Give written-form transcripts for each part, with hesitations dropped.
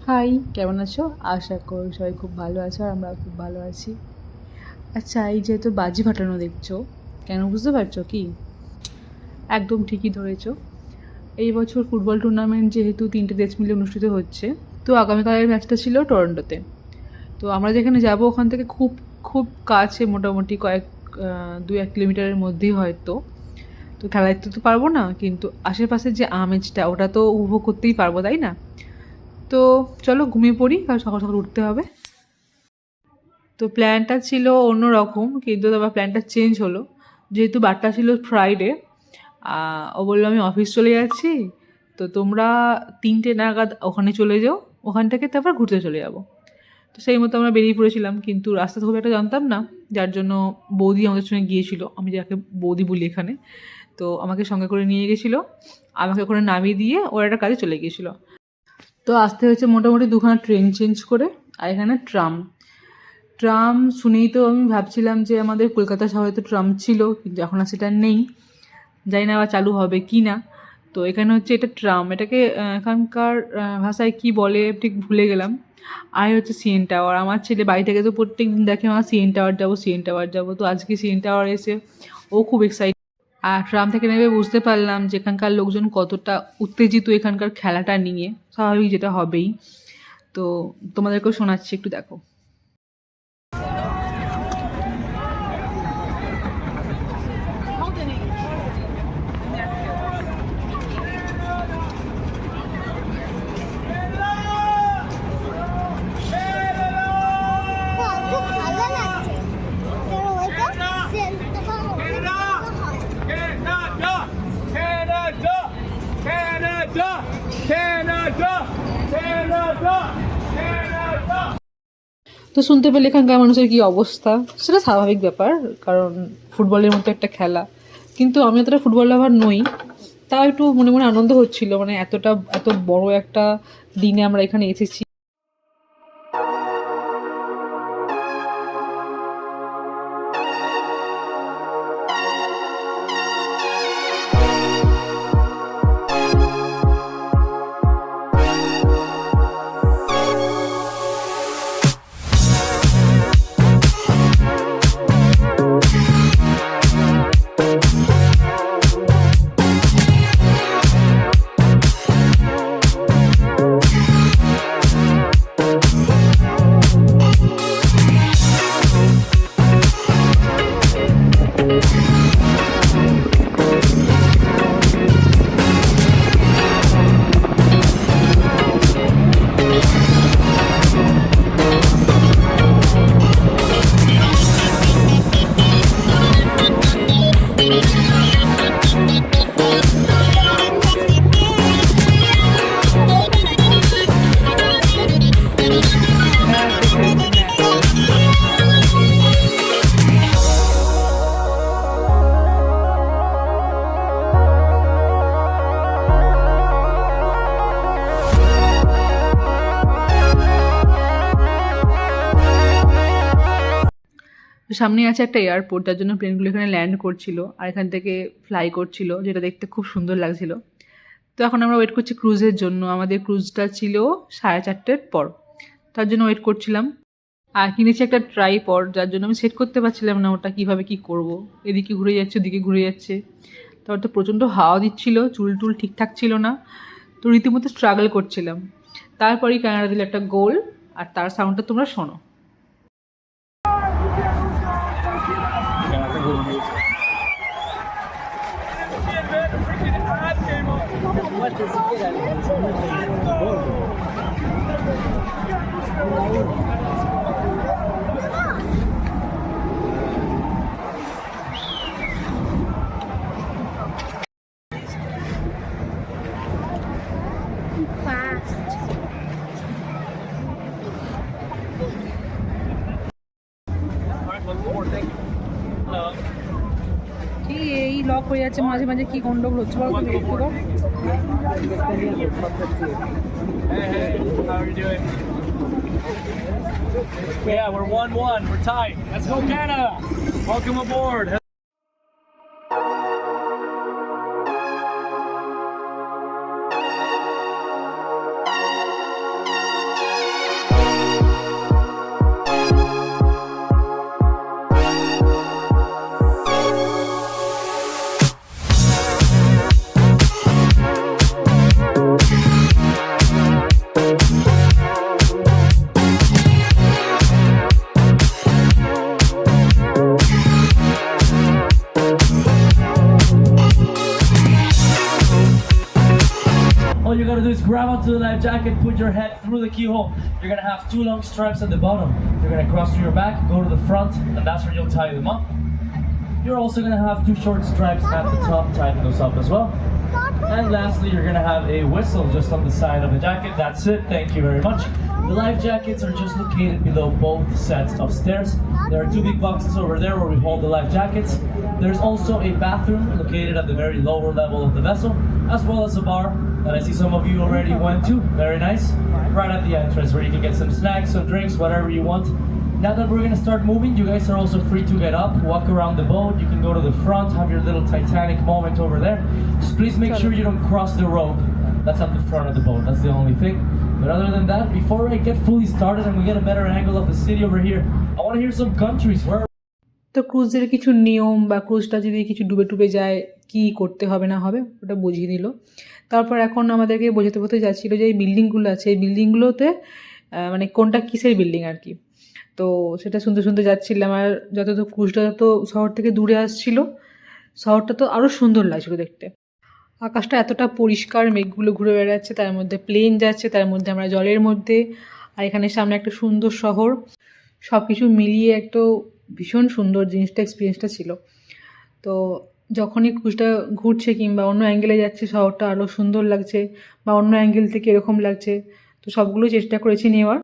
High, কেমন আছো? আশা করি সবাই খুব ভালো আছো আর আমরা খুব ভালো আছি। আচ্ছা, এই যেহেতু বাজি ফাটানো দেখছো, কেন বুঝতে পারছো কি? একদম ঠিকই ধরেছো। এই বছর ফুটবল টুর্নামেন্ট যেহেতু 3টে দেশ মিলে অনুষ্ঠিত হচ্ছে, তো আগামীকালের ম্যাচটা ছিল টরন্টোতে। তো আমরা যেখানে যাব ওখান থেকে খুব খুব কাছে, মোটামুটি 2-1 কিলোমিটারের মধ্যেই হয়তো। তো খেলা দেখতে তো পারবো না, কিন্তু আশেপাশের যে আমেজটা ওটা তো উপভোগ করতেই পারবো, তাই না? তো চলো ঘুমিয়ে পড়ি, কাল সকাল সকাল উঠতে হবে। তো প্ল্যানটা ছিল অন্য রকম, কিন্তু তারপর প্ল্যানটা চেঞ্জ হলো। যেহেতু বারটা ছিল ফ্রাইডে, ও বললো আমি অফিস চলে যাচ্ছি, তো তোমরা 3টে নাগাদ ওখানে চলে যাও, ওখান থেকে তারপর ঘুরতে চলে যাব। তো সেই মতো আমরা বেরিয়ে পড়েছিলাম, কিন্তু রাস্তা তো খুব একটা জানতাম না, যার জন্য বৌদি আমাদের সঙ্গে গিয়েছিল, আমি যাকে বৌদি বলি এখানে। তো আমাকে সঙ্গে করে নিয়ে গেছিলো, আমাকে ওখানে নামিয়ে দিয়ে ওর একটা কাজে চলে গিয়েছিলো। তো আসতে হয়েছে মোটামুটি 2খানা ট্রেন চেঞ্জ করে। আর এখানে ট্রাম ট্রাম শুনেই তো আমি ভাবছিলাম যে আমাদের কলকাতা শহরে তো ট্রাম ছিল, কিন্তু এখন আর সেটা নেই। জানি না আবার চালু হবে কি না। তো এখানে হচ্ছে এটা ট্রাম, এটাকে এখানকার ভাষায় কি বলে ঠিক ভুলে গেলাম। আর হচ্ছে সিএন টাওয়ার, আমার ছেলে বাড়ি থেকে তো প্রত্যেক দিন দেখে আমার সিএন টাওয়ার যাবো, সিএন টাওয়ার যাবো। তো আজকে সিএন টাওয়ার এসে ও খুব এক্সাইটেড। আর ট্রাম থেকে নেমে বুঝতে পারলাম যে এখানকার লোকজন কতটা উত্তেজিত এখানকার খেলাটা নিয়ে, স্বাভাবিক যেটা হবেই। তো তোমাদেরকেও শোনাচ্ছি, একটু দেখো। তো শুনতে পেলে এখানকার মানুষের কী অবস্থা, সেটা স্বাভাবিক ব্যাপার, কারণ ফুটবলের মতো একটা খেলা। কিন্তু আমি অতটা ফুটবল লাভার নই, তাও একটু মনে মনে আনন্দ হচ্ছিল, মানে এত বড় একটা দিনে আমরা এখানে এসেছি। সামনে আছে একটা এয়ারপোর্ট, যার জন্য প্লেনগুলো এখানে ল্যান্ড করছিল আর এখান থেকে ফ্লাই করছিল, যেটা দেখতে খুব সুন্দর লাগছিল। তো এখন আমরা ওয়েট করছি ক্রুজের জন্য, আমাদের ক্রুজটা ছিল 4:30টার পর, তার জন্য ওয়েট করছিলাম। আর কিনেছি একটা ট্রাইপড, যার জন্য আমি সেট করতে পারছিলাম না ওটা কীভাবে কী করব। এদিকে ঘুরে যাচ্ছে, ওদিকে ঘুরে যাচ্ছে। তারপর তো প্রচণ্ড হাওয়া দিচ্ছিল, চুল টুল ঠিকঠাক ছিল না, তো রীতিমতো স্ট্রাগল করছিলাম। তারপরেই ক্যানাডা দিল একটা গোল, আর তার সাউন্ডটা তোমরা শোনো। কি এই লক হয়ে যাচ্ছে মাঝে মাঝে, কি গন্ডগোল হচ্ছে বলো তুমি একটু তো। Yeah, we're 1-1. We're tied. Let's go, Canada. Welcome aboard. grab onto the life jacket, put your head through the keyhole. You're gonna have 2 long stripes at the bottom. You're gonna cross to your back, go to the front, and that's where you'll tie them up. You're also gonna have 2 short stripes at the top, tying those up as well. And lastly, you're gonna have a whistle just on the side of the jacket. That's it, thank you very much. The life jackets are just located below both sets of stairs. There are 2 big boxes over there where we hold the life jackets. There's also a bathroom located at the very lower level of the vessel, as well as a bar that I see some of you already went to. Very nice. Right at the entrance where you can get some snacks, some drinks, whatever you want. Now that we're gonna start moving, you guys are also free to get up, walk around the boat. You can go to the front, have your little Titanic moment over there. Just please make sure you don't cross the rope. That's at the front of the boat, that's the only thing. But other than that, before I get fully started and we get a better angle of the city over here, I want to hear some countries. Where তো ক্রুজের কিছু নিয়ম বা ক্রুজটা যদি কিছু ডুবে টুবে যায় কি করতে হবে না হবে ওটা বুঝিয়ে দিল। তারপর এখন আমাদেরকে বোঝাতে যাচ্ছিল যে এই বিল্ডিংগুলো আছে, এই বিল্ডিংগুলোতে মানে কোনটা কিসের বিল্ডিং আর কি। তো সেটা শুনতে যাচ্ছিলাম। আর যত ক্রুজটা যত শহর থেকে দূরে আসছিল, শহরটা তো আরও সুন্দর লাগছিল দেখতে। আকাশটা এতটা পরিষ্কার, মেঘগুলো ঘুরে বেড়াচ্ছে, তার মধ্যে প্লেন যাচ্ছে, তার মধ্যে আমরা জলের মধ্যে, আর এখানে সামনে একটা সুন্দর শহর। সব কিছু মিলিয়ে একটা ভীষণ সুন্দর জিনিসটা, এক্সপিরিয়েন্সটা ছিল। তো যখনই ক্রুজটা ঘুরছে কিংবা অন্য অ্যাঙ্গেলে যাচ্ছে, শহরটা আরও সুন্দর লাগছে বা অন্য অ্যাঙ্গেল থেকে এরকম লাগছে। তো সবগুলো চেষ্টা করেছি নেওয়ার।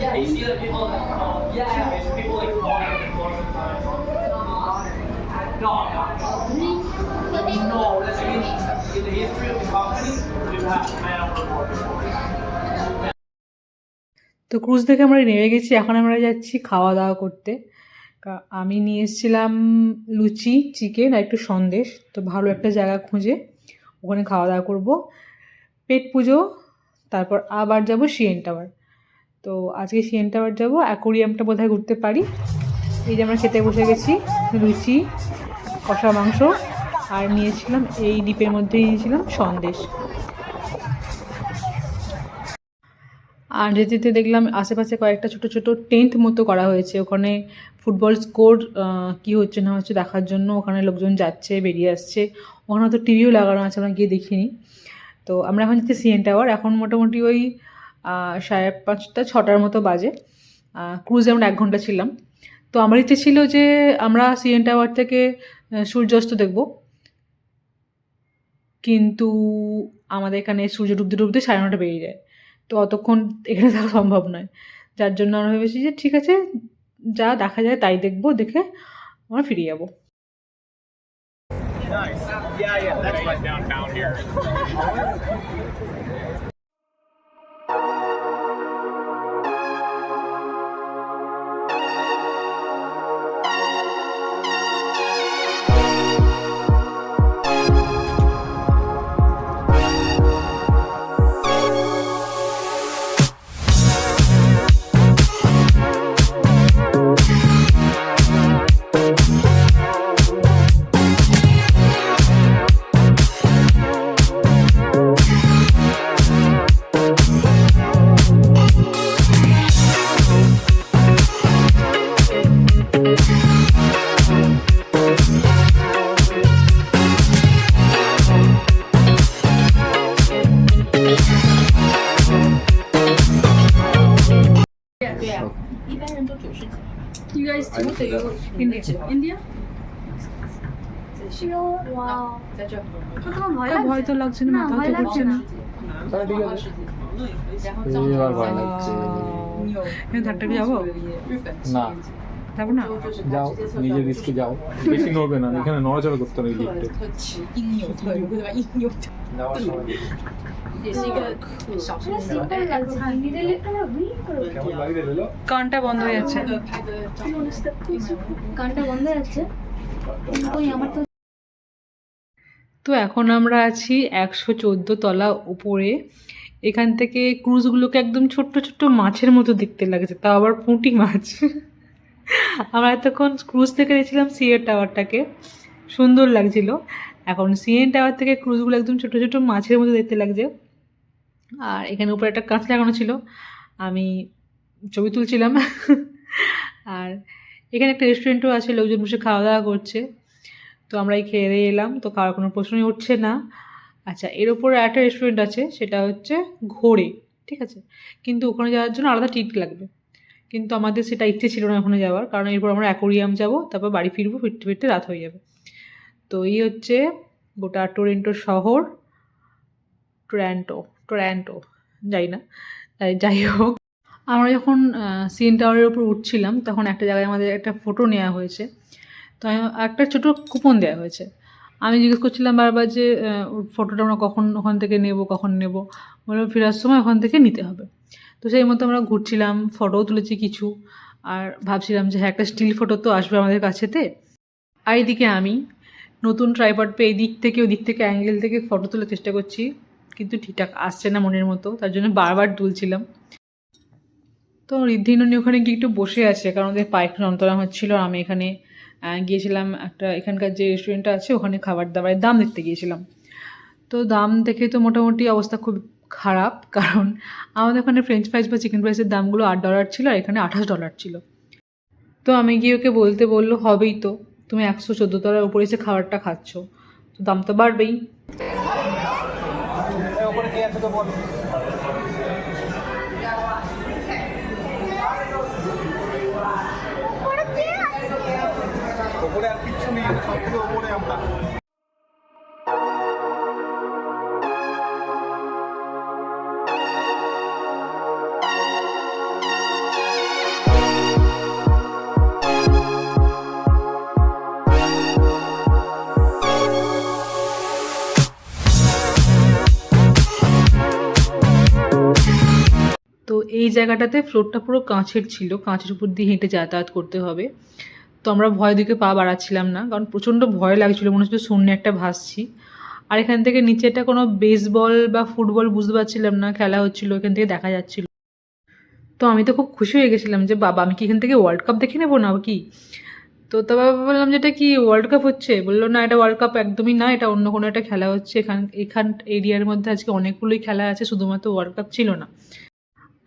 Yeah, you see the people that it's people like falling on the floor sometimes. No, that's in the history of the company, we've had man overboard before. তো ক্রুজ থেকে আমরা নেমে গেছি, এখন আমরা যাচ্ছি খাওয়া দাওয়া করতে। আমি নিয়ে এসেছিলাম লুচি, চিকেন আর একটু সন্দেশ। তো ভালো একটা জায়গা খুঁজে ওখানে খাওয়া দাওয়া করবো, পেট পুজো, তারপর আবার যাব সিএন টাওয়ার। তো আজকে সিএন টাওয়ার যাবো, অ্যাকোরিয়ামটা বোধহয় ঘুরতে পারি। এই যে আমরা খেতে বসে গেছি, লুচি, কষা মাংস, আর নিয়েছিলাম এই ডিপের মধ্যে নিয়েছিলাম সন্দেশ। আর যেতে যেতে দেখলাম আশেপাশে কয়েকটা ছোট ছোট টেন্ট মতো করা হয়েছে, ওখানে ফুটবল স্কোর কী হচ্ছে না হচ্ছে দেখার জন্য ওখানে লোকজন যাচ্ছে বেরিয়ে আসছে। ওখানে তো টিভিও লাগানো আছে, আমরা গিয়ে দেখিনি। তো আমরা এখন যাচ্ছি সিএন টাওয়ার। এখন মোটামুটি ওই 5:30 6টার মতো বাজে। ক্রুজে আমরা 1 ঘন্টা ছিলাম। তো আমার ইচ্ছে ছিল যে আমরা সিএন টাওয়ার থেকে সূর্যাস্ত দেখব, কিন্তু আমাদের এখানে সূর্য ডুবতে ডুবতে 9:30 বেরিয়ে যায়। তো অতক্ষণ এখানে থাকা সম্ভব নয়, যার জন্য আমরা ভেবেছি যে ঠিক আছে যা দেখা যায় তাই দেখবো, দেখে আমরা ফিরে যাবো। Nice. Yeah, that's right downtown here. You guys do what you India? Wow. ভয় তো লাগছে না, মাথাও তো ঘুরছে না। এবার ভয় লাগছে। ধাক্কাটা যাবো না যাবো না। যাও, নিজের রিস্কে যাও, বেশি নড়বে না, এখানে নড়াচড়া করতে হবে লিফটে। যাওয়ার সময় কেমন লাগে রে লেলো? কানটা বন্ধ হয়ে যাচ্ছে। গানটা বন্ধ হয়ে যাচ্ছে। ওই আমার তো তো এখন আমরা আছি 114 তলা উপরে। এখান থেকে ক্রুজগুলোকে একদম ছোট্ট ছোট্ট মাছের মতো দেখতে লাগছে, তাও আবার পুঁটি মাছ। আমরা এতক্ষণ ক্রুজ থেকে দেখছিলাম সিএন টাওয়ারটাকে, সুন্দর লাগছিল। এখন সিএন টাওয়ার থেকে ক্রুজগুলো একদম ছোট ছোট মাছের মতো দেখতে লাগছে। আর এখানে উপরে একটা কাঁচ লাগানো ছিল, আমি ছবি তুলছিলাম। আর এখানে একটা রেস্টুরেন্টও আছে, লোকজন বসে খাওয়া দাওয়া করছে। তো আমরা এই খেয়ে দিয়ে এলাম, তো খাওয়ার কোনো প্রশ্নই উঠছে না। আচ্ছা, এর ওপরে একটা রেস্টুরেন্ট আছে, সেটা হচ্ছে ঘোড়ে, ঠিক আছে, কিন্তু ওখানে যাওয়ার জন্য আলাদা টিকিট লাগবে। কিন্তু আমাদের সেটা ইচ্ছে ছিল না ওখানে যাওয়ার, কারণ এরপর আমরা অ্যাকোরিয়াম যাব, তারপর বাড়ি ফিরবো, ফিরতে ফিরতে রাত হয়ে যাবে। তো এই হচ্ছে গোটা টরন্টো শহর, টরন্টো যাই না, যাই হোক। আমরা যখন সিএন টাওয়ারের উপর উঠছিলাম তখন একটা জায়গায় আমাদের একটা ফটো নেওয়া হয়েছে, তো একটা ছোটো কুপন দেওয়া হয়েছে। আমি জিজ্ঞেস করছিলাম বারবার যে ফটোটা আমরা ওখান থেকে কখন নেব, বললাম ফেরার সময় ওখান থেকে নিতে হবে। তো সেই মতো আমরা ঘুরছিলাম, ফটোও তুলেছি কিছু, আর ভাবছিলাম যে হ্যাঁ একটা স্টিল ফটো তো আসবে আমাদের কাছেতে। আর এইদিকে আমি নতুন ট্রাইপড পেয়ে এই দিক থেকে ওই দিক থেকে অ্যাঙ্গেল থেকে ফটো তোলার চেষ্টা করছি, কিন্তু ঠিকঠাক আসছে না মনের মতো, তার জন্য বারবার তুলছিলাম। তো ঋদ্ধিনন্দী ওখানে গিয়ে একটু বসে আছে, কারণ ওদের পায়ে একটু যন্ত্রণা হচ্ছিলো। আমি এখানে গিয়েছিলাম একটা এখানকার যে রেস্টুরেন্টটা আছে ওখানে খাবার দাবারের দাম দেখতে গিয়েছিলাম। তো দাম দেখে তো মোটামুটি অবস্থা খুব খারাপ, কারণ আমাদের ওখানে ফ্রেঞ্চ ফ্রাইস বা চিকেন ফ্রাইসের দামগুলো $8 ছিল, আর এখানে $28 ছিল। তো আমি গিয়ে ওকে বললো হবেই তো, তুমি 114 তলার উপরে এসে খাবারটা খাচ্ছ, তো দাম তো বাড়বেই। ওপরে কে আছে তো বল। ওপরে আর কিচ্ছু নেই, সব থেকে ওপরে আমরা। তো এই জায়গাটাতে ফ্লোরটা পুরো কাঁচের ছিল, কাঁচের উপর দিয়ে হেঁটে যাতায়াত করতে হবে। তো আমরা ভয় দিকে পা বাড়াচ্ছিলাম না, কারণ প্রচণ্ড ভয় লাগছিলো, মনে হচ্ছিল শূন্য একটা ভাসছি। আর এখান থেকে নিচেটা কোনো বেসবল বা ফুটবল বুঝতে পারছিলাম না, খেলা হচ্ছিলো এখান থেকে দেখা যাচ্ছিল। তো আমি তো খুব খুশি হয়ে গেছিলাম যে বাবা আমি কি এখান থেকে ওয়ার্ল্ড কাপ দেখে নেবো না কি। তো বাবা বললাম যে এটা কি ওয়ার্ল্ড কাপ হচ্ছে, বললো না এটা ওয়ার্ল্ড কাপ একদমই না, এটা অন্য কোনো একটা খেলা হচ্ছে। এখান এরিয়ার মধ্যে আজকে অনেকগুলোই খেলা আছে, শুধুমাত্র ওয়ার্ল্ড কাপ ছিল না।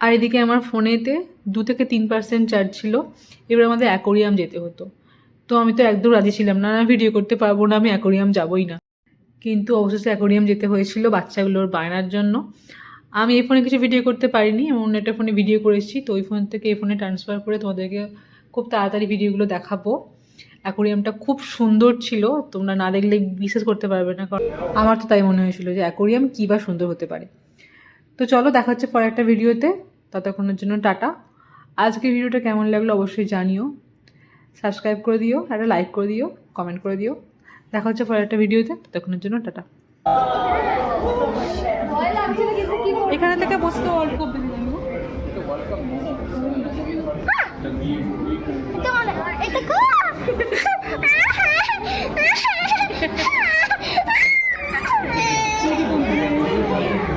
আর এদিকে আমার ফোনেতে 2 থেকে 3% চার্জ ছিল। এবার আমাদের অ্যাকোরিয়াম যেতে হতো। তো আমি তো একদম রাজি ছিলাম না, ভিডিও করতে পারবো না, আমি অ্যাকোরিয়াম যাবোই না। কিন্তু অবশেষে অ্যাকোরিয়াম যেতে হয়েছিল বাচ্চাগুলোর বায়নার জন্য। আমি এই ফোনে কিছু ভিডিও করতে পারিনি, আমি অন্য একটা ফোনে ভিডিও করেছি। তো ওই ফোন থেকে এই ফোনে ট্রান্সফার করে তোমাদেরকে খুব তাড়াতাড়ি ভিডিওগুলো দেখাবো। অ্যাকোরিয়ামটা খুব সুন্দর ছিল, তোমরা না দেখলে বিশ্বাস করতে পারবে না, কারণ আমার তো তাই মনে হয়েছিল যে অ্যাকোরিয়াম কী বা সুন্দর হতে পারে। তো চলো দেখা হচ্ছে পরে একটা ভিডিওতে, ততক্ষণের জন্য টাটা। আজকের ভিডিওটা কেমন লাগলো অবশ্যই জানিও, সাবস্ক্রাইব করে দিও, একটা লাইক করে দিও, কমেন্ট করে দিও। দেখা হচ্ছে পরে একটা ভিডিওতে, ততক্ষণের জন্য টাটা। ভয় লাগছে না কিন্তু কি করবো? এখানে থেকে বসতে অল্প বেশি জানবো। এটা